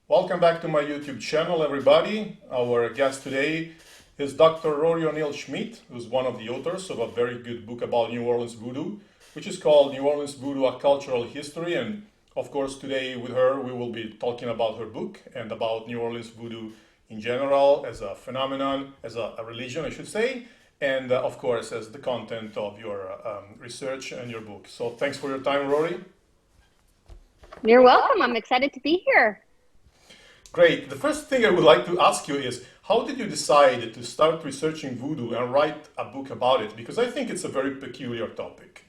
Welcome back to my YouTube channel, everybody. Our guest today is Dr. Rory O'Neill Schmitt, who's one of the authors of a very good book about New Orleans Voodoo, which is called New Orleans Voodoo, A Cultural History. And of course, today with her, we will be talking about her book and about New Orleans Voodoo in general as a phenomenon, as a religion, I should say, and of course, as the content of your research and your book. So thanks for your time, Rory. You're welcome. I'm excited to be here. Great. The first thing I would like to ask you is how did you decide to start researching voodoo and write a book about it? Because I think it's a very peculiar topic.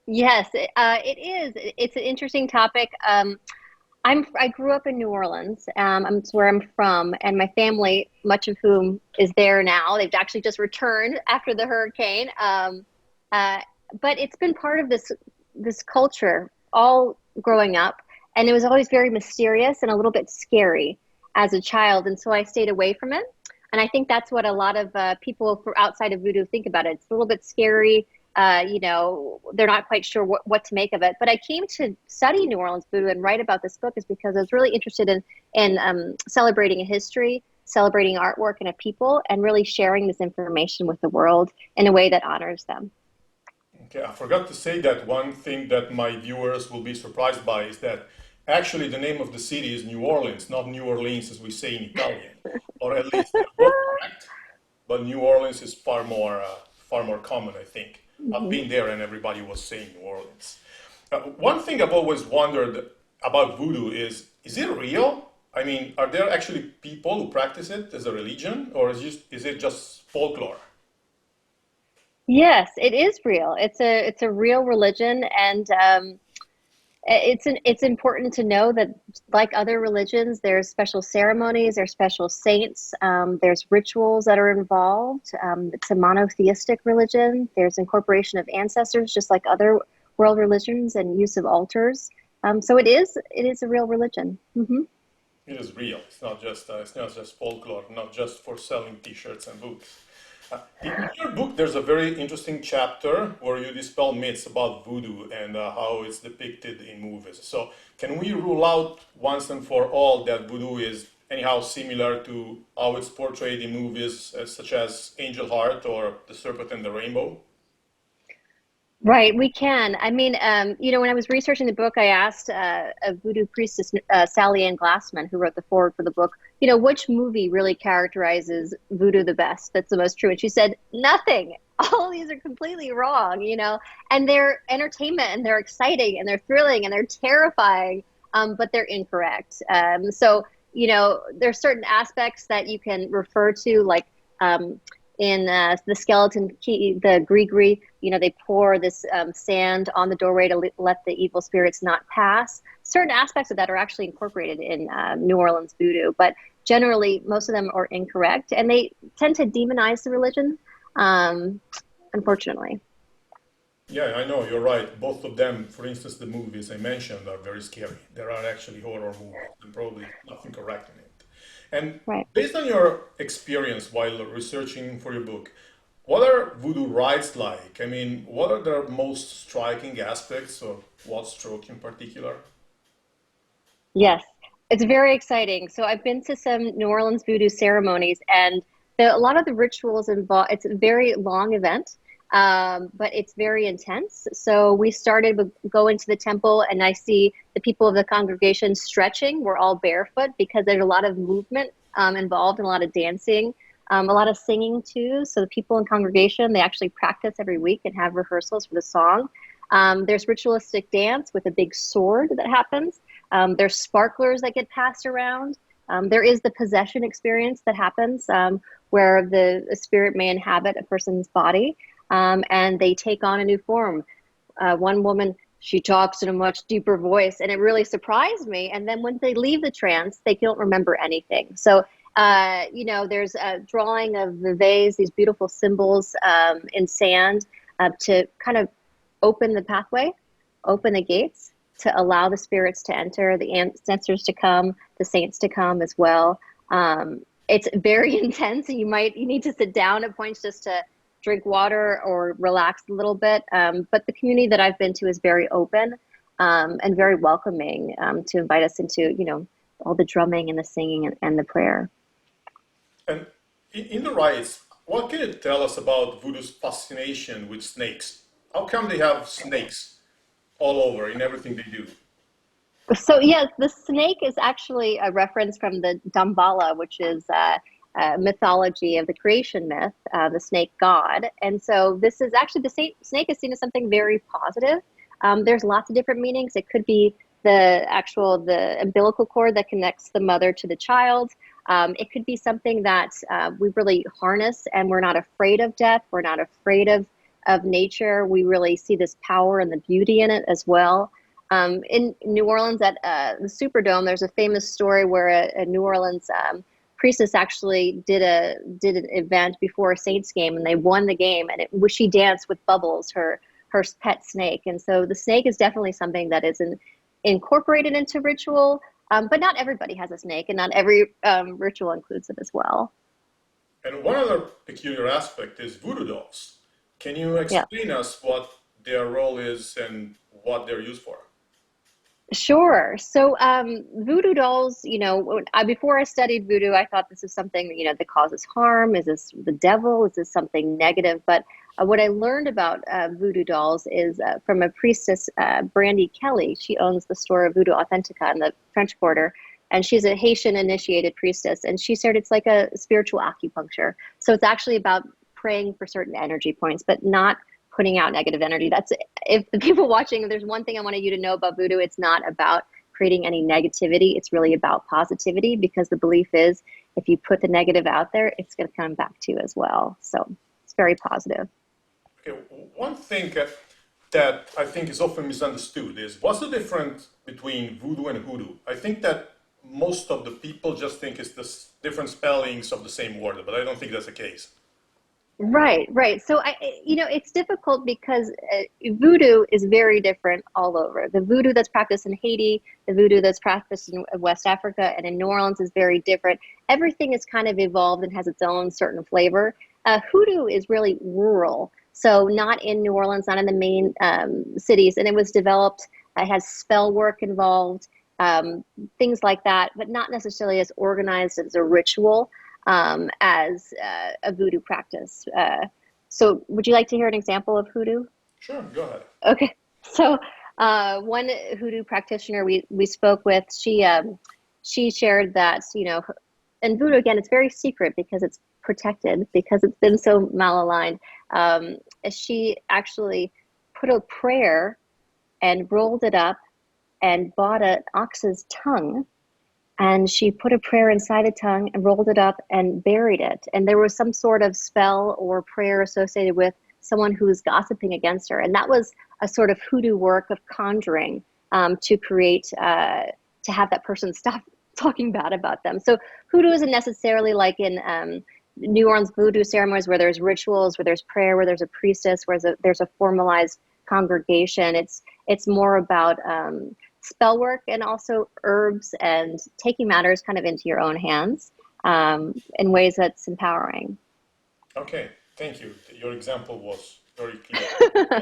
Yes, it is. It's an interesting topic. I grew up in New Orleans. It's where I'm from, and my family, much of whom is there now. They've actually just returned after the hurricane. Uh, but it's been part of this culture all growing up, and it was always very mysterious and a little bit scary as a child, and so I stayed away from it. And I think that's what a lot of people for outside of voodoo think about it. It's a little bit scary. They're not quite sure what to make of it. But I came to study New Orleans voodoo and write about this book is because I was really interested in celebrating a history, celebrating artwork and a people, and really sharing this information with the world in a way that honors them. Okay, I forgot to say that one thing that my viewers will be surprised by is that actually the name of the city is New Orleans, not New Orleans as we say in Italian, or at least they're both correct. But New Orleans is far more common, I think. I've Mhm. been there, and everybody was saying New Orleans. One thing I've always wondered about voodoo is it real? I mean, are there actually people who practice it as a religion, or is it just folklore? Yes, it is real. It's a real religion, and it's important to know that, like other religions, there's special ceremonies, there's special saints, there's rituals that are involved. It's a monotheistic religion. There's incorporation of ancestors, just like other world religions, and use of altars. So it is a real religion. It is real. It's not just folklore, not just for selling T-shirts and books. In your book, there's a very interesting chapter where you dispel myths about voodoo and how it's depicted in movies. So, can we rule out once and for all that voodoo is anyhow similar to how it's portrayed in movies such as Angel Heart or The Serpent and the Rainbow? Right, we can. I mean, when I was researching the book, I asked a voodoo priestess, Sally Ann Glassman, who wrote the foreword for the book, which movie really characterizes voodoo the best? That's the most true. And she said, nothing. All of these are completely wrong. And they're entertainment and they're exciting and they're thrilling and they're terrifying, but they're incorrect. So, there's certain aspects that you can refer to, like in the skeleton key, the gree, they pour this sand on the doorway to let the evil spirits not pass. Certain aspects of that are actually incorporated in New Orleans voodoo, but generally, most of them are incorrect, and they tend to demonize the religion, um, unfortunately. Yeah, I know, you're right. Both of them, for instance, the movies I mentioned are very scary. There are actually horror movies and probably nothing correct in it. And Right. based on your experience while researching for your book, what are voodoo rites like? I mean, what are the most striking aspects of what stroke in particular? Yes, it's very exciting. So I've been to some New Orleans voodoo ceremonies, and a lot of the rituals involve. It's a very long event, but it's very intense. So we started with going to the temple, and I see the people of the congregation stretching. We're all barefoot because there's a lot of movement involved and a lot of dancing. A lot of singing too. So the people in congregation, they actually practice every week and have rehearsals for the song. There's ritualistic dance with a big sword that happens. There's sparklers that get passed around. There is the possession experience that happens where the spirit may inhabit a person's body and they take on a new form. One woman, she talks in a much deeper voice, and it really surprised me. And then when they leave the trance, they don't remember anything. So, there's a drawing of the vase, these beautiful symbols in sand to kind of open the pathway, open the gates to allow the spirits to enter, the ancestors to come, the saints to come as well. It's very intense, and you need to sit down at points just to drink water or relax a little bit. But the community that I've been to is very open. and very welcoming to invite us into, all the drumming and the singing and the prayer. And in the rites, what can you tell us about voodoo's fascination with snakes? How come they have snakes all over in everything they do? So yes, the snake is actually a reference from the Damballa, which is mythology of the creation myth, the snake god. And so this is actually snake is seen as something very positive. There's lots of different meanings. It could be the umbilical cord that connects the mother to the child. It could be something that we really harness, and we're not afraid of death. We're not afraid of nature. We really see this power and the beauty in it as well. In New Orleans at the Superdome, there's a famous story where a New Orleans priestess actually did an event before a Saints game, and they won the game. And she danced with Bubbles, her pet snake. And so the snake is definitely something that is incorporated into ritual, but not everybody has a snake, and not every ritual includes it as well. And one other peculiar aspect is voodoo dolls. Can you Yeah. explain us what their role is and what they're used for? Sure. So, voodoo dolls, before I studied voodoo, I thought this is something, that causes harm. Is this the devil? Is this something negative? But what I learned about voodoo dolls is from a priestess, Brandy Kelly. She owns the store Voodoo Authentica in the French Quarter. And she's a Haitian initiated priestess. And she said it's like a spiritual acupuncture. So it's actually about praying for certain energy points, but not putting out negative energy. That's if the people watching, if there's one thing I wanted you to know about voodoo, it's not about creating any negativity. It's really about positivity, because the belief is if you put the negative out there, it's going to come back to you as well. So it's very positive. Okay, one thing that I think is often misunderstood is what's the difference between voodoo and hoodoo? I think that most of the people just think it's the different spellings of the same word, but I don't think that's the case. Right, right. So it's difficult because voodoo is very different all over. The voodoo that's practiced in Haiti, the voodoo that's practiced in West Africa and in New Orleans is very different. Everything is kind of evolved and has its own certain flavor. Hoodoo is really rural, so not in New Orleans, not in the main cities, and it was developed. It has spell work involved, things like that, but not necessarily as organized as a ritual as a voodoo practice. So would you like to hear an example of hoodoo? Sure, go ahead. Okay. So one hoodoo practitioner we spoke with, she shared that, and voodoo, again, it's very secret because it's protected, because it's been so malaligned. She actually put a prayer and rolled it up and bought an ox's tongue, and she put a prayer inside the tongue and rolled it up and buried it. And there was some sort of spell or prayer associated with someone who was gossiping against her. And that was a sort of hoodoo work of conjuring to create, to have that person stop talking bad about them. So hoodoo isn't necessarily like in New Orleans voodoo ceremonies where there's rituals, where there's prayer, where there's a priestess, where there's a formalized congregation. It's more about spell work and also herbs and taking matters kind of into your own hands in ways that's empowering. Okay, thank you. Your example was very clear.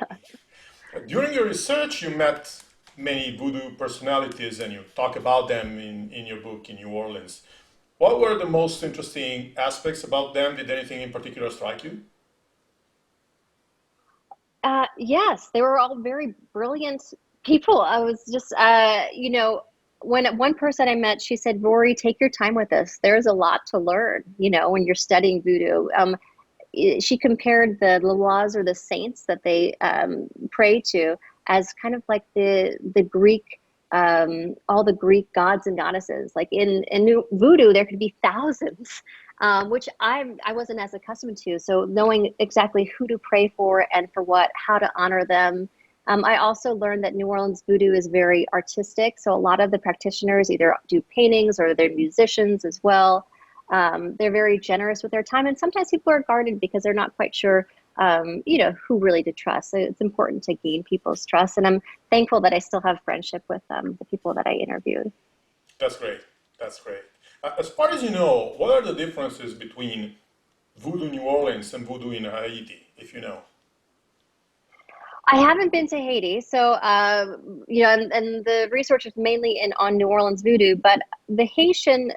During your research, you met many voodoo personalities and you talk about them in your book in New Orleans. What were the most interesting aspects about them? Did anything in particular strike you? Yes, they were all very brilliant people. I was just, when one person I met, she said, Rory, take your time with this. There's a lot to learn, when you're studying voodoo. She compared the Loas, or the saints that they pray to, as kind of like the Greek, all the Greek gods and goddesses. Like in voodoo, there could be thousands, which I wasn't as accustomed to. So knowing exactly who to pray for and for what, how to honor them. I also learned that New Orleans voodoo is very artistic. So a lot of the practitioners either do paintings or they're musicians as well. They're very generous with their time, and sometimes people are guarded because they're not quite sure, who really to trust. So it's important to gain people's trust, and I'm thankful that I still have friendship with the people that I interviewed. That's great. That's great. As far as you know, what are the differences between voodoo New Orleans and voodoo in Haiti, if you know? I haven't been to Haiti, so and the research is mainly in on New Orleans voodoo. But the Haitian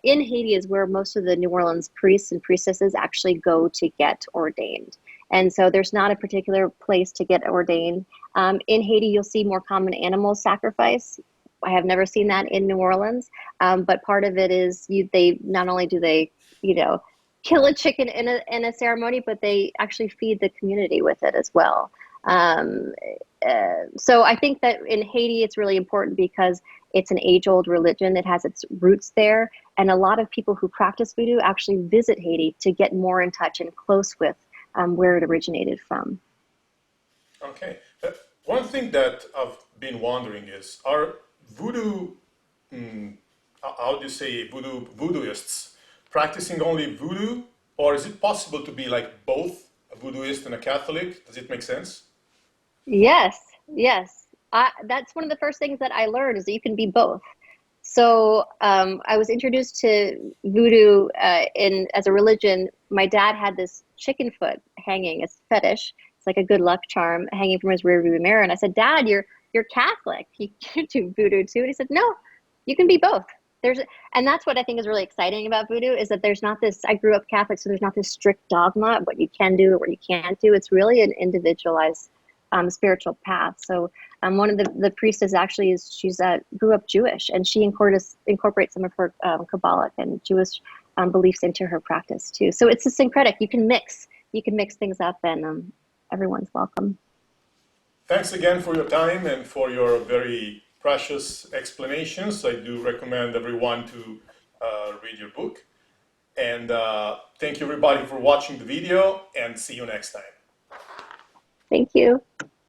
in Haiti is where most of the New Orleans priests and priestesses actually go to get ordained, and so there's not a particular place to get ordained. In Haiti, you'll see more common animal sacrifice. I have never seen that in New Orleans, but part of it is they not only do they you know kill a chicken in a ceremony, but they actually feed the community with it as well. Um, so I think that in Haiti, it's really important because it's an age-old religion. It has its roots there, and a lot of people who practice voodoo actually visit Haiti to get more in touch and close with where it originated from. Okay. One thing that I've been wondering is, are voodoo, mm, how do you say voodooists practicing only voodoo, or is it possible to be like both a voodooist and a Catholic? Does it make sense? Yes, yes. That's one of the first things that I learned is that you can be both. So I was introduced to voodoo in as a religion. My dad had this chicken foot hanging, as fetish. It's like a good luck charm hanging from his rearview mirror. And I said, Dad, you're Catholic. You do voodoo too. And he said, No, you can be both. There's and that's what I think is really exciting about voodoo is that there's not this. I grew up Catholic, so there's not this strict dogma of what you can do or what you can't do. It's really an individualized spiritual path. So one of the priestess actually is she's grew up Jewish, and she incorporates some of her Kabbalic and Jewish beliefs into her practice too. So it's a syncretic. You can mix things up, and everyone's welcome. Thanks again for your time and for your very precious explanations. I do recommend everyone to read your book. And thank you everybody for watching the video, and see you next time. Thank you.